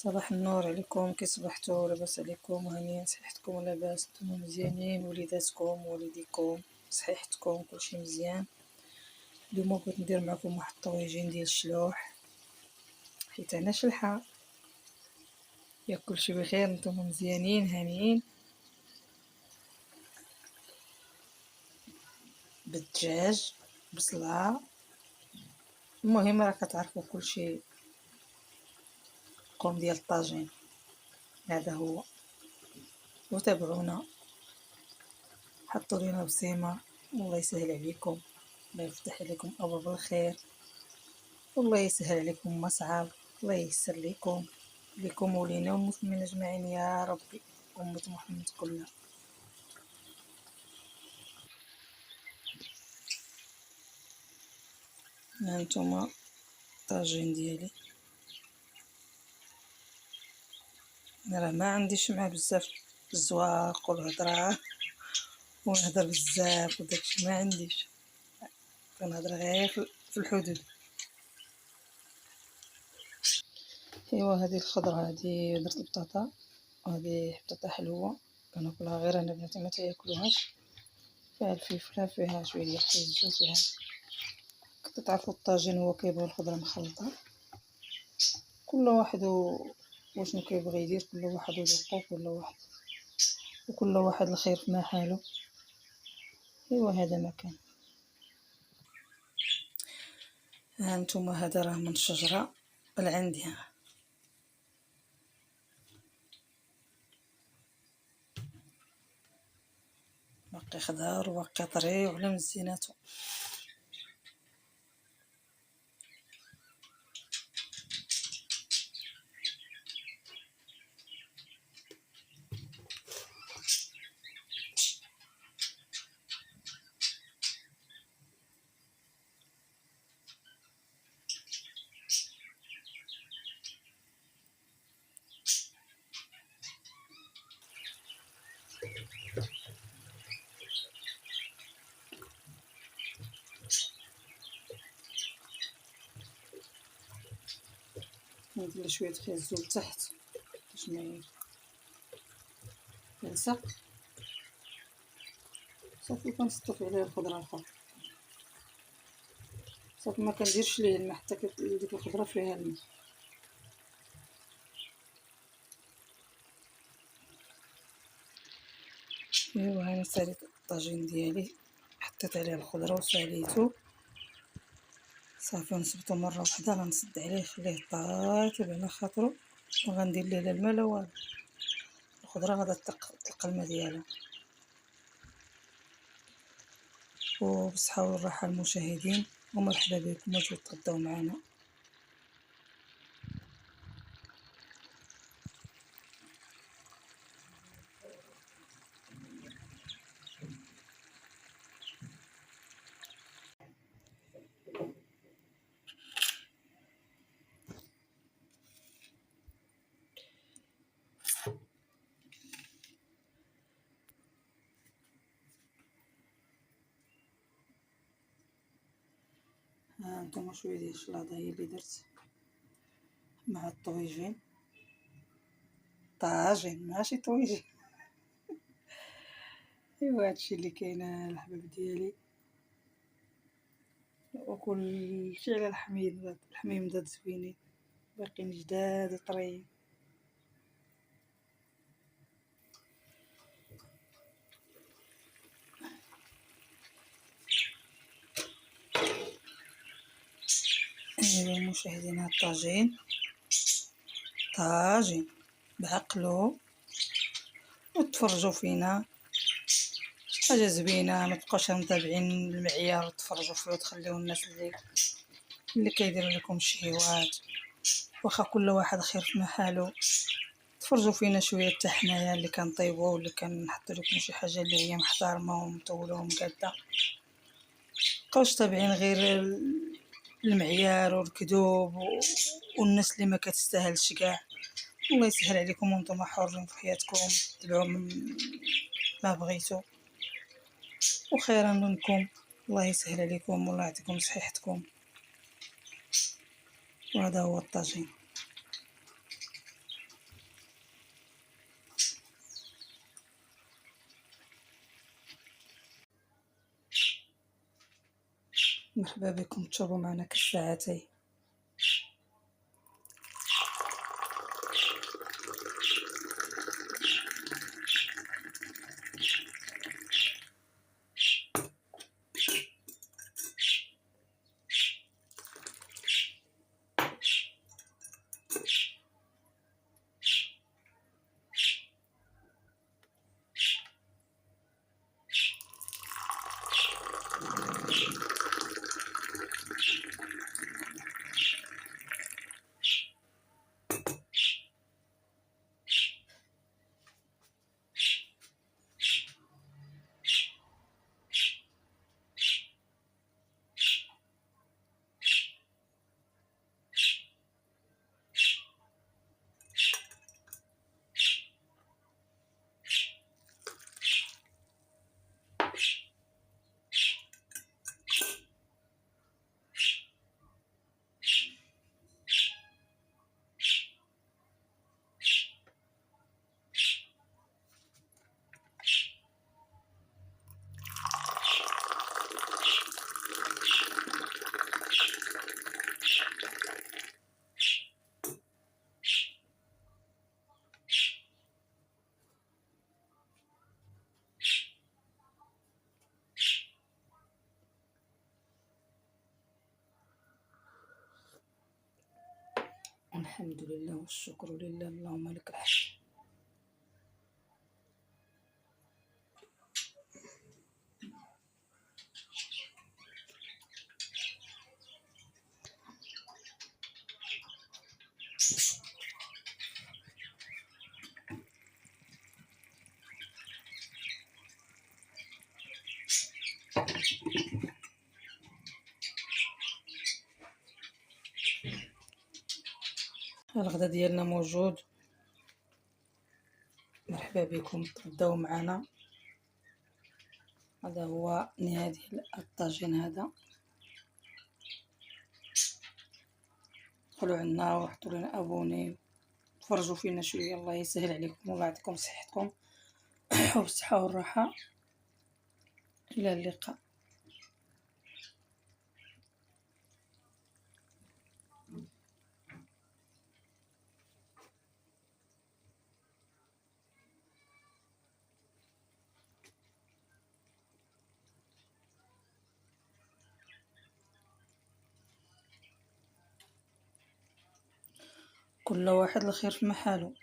صباح النور عليكم، كي صبحتوا؟ لاباس عليكم؟ وهانيين صحتكم لاباس؟ نتوما مزيانين؟ وليداتكم وليديكم صحيحتكم كلشي مزيان؟ اليوم بغيت ندير معكم واحد الطويجين ديال الشلوح حيت انا شلحه. ياك كلشي بخير؟ نتوما مزيانين هانيين؟ بالدجاج بصله. المهم راه كتعرفوا كلشي. قوم ديال الطاجين هذا هو، وتابعونا، حطوا لينا بصيمه. والله يسهل عليكم، الله يفتح عليكم ابواب الخير، والله يسهل عليكم المصعب، الله ييسر ليكم ولينا والمسلمين اجمعين يا ربي، أمة محمد كلها. هانتوما الطاجين ديالي، انا راه ما عنديش مع بزاف الزواق والهضره ونهضر بزاف وداكشي، ما عنديش، كنهضر غير في الحدود. ايوا هذه الخضره، هذه درت البطاطا، وهذه بطاطا حلوه كناكلها غير انا، بناتي ما تاكلوهاش. فيها الفلفله، فيها شويه ديال الحيزو، فيها كتعرفوا الطاجين هو كيبغي الخضره مخلطه. كل واحد وشنو كيبغي يدير، كل واحد وذوقو، كل واحد الخير في حاله. ايوا هذا ما كان. ها نتوما هذا راه من الشجره عندي، باقي خضار وباقي طري وعلى مزيناتو. ندير شويه خيزو لتحت باش ما يلصق، صافي كنصطف عليه الخضره الاخرى، صافي ما كنديرش ليه الماء حتى ديك الخضره فيها الماء. ايوا هاني ساليت الطاجين ديالي، حطيت عليه الخضره وساليته، صافي نصبتو مره واحده، غنسد عليه خليه طايب على خاطرو، وغندير ليه لا الماء لا والو، الخضره غادا تلقى الماء ديالها. وبصحة والراحة المشاهدين، ومرحبا بكم وجوا تغداو معنا. ها انتما شويه ديال الشلاضه هي اللي درت مع الطويجين، طاجين ماشي طويجين. ايوا هادشي اللي كاين الحباب ديالي، وكل شي على الحميم دات زوينين، باقيين جداد وطريين. ايوا المشاهدين، هاد طاجين بعقلو، وتفرجوا فينا حاجه زوينه، ما تبقاوش متابعين المعيار وتفرجوا فيه وتخليو الناس اللي كيديروا لكم الشهوات. واخا كل واحد خير في محله، تفرجوا فينا شويه حتى حنايا اللي كنطيبوا واللي كنحطوا لكم شي حاجه اللي هي محترمه ومطوله ومقاده. مابقاوش تابعين غير المعيار والكذوب والناس اللي ما كتستاهلش كاع. الله يسهل عليكم وانتم حرين في حياتكم، تبعوا ما بغيتوا، وخيرا منكم. الله يسهل عليكم والله يعطيكم صحتكم. وهذا هو الطاجين. مرحبا بكم تشربوا معنا كالساعتين. الحمد لله والشكر لله، اللهم لك الحمد. الغدا ديالنا موجود، مرحبا بكم تغداو معنا. هذا هو نهاية ديال الطاجين. هذا دخلوا عنا وحطوا لنا ابوني، تفرجوا فينا شويه، الله يسهل عليكم ويعطيكم صحتكم وبالصحه والراحه. الى اللقاء. كل واحد الخير في محله.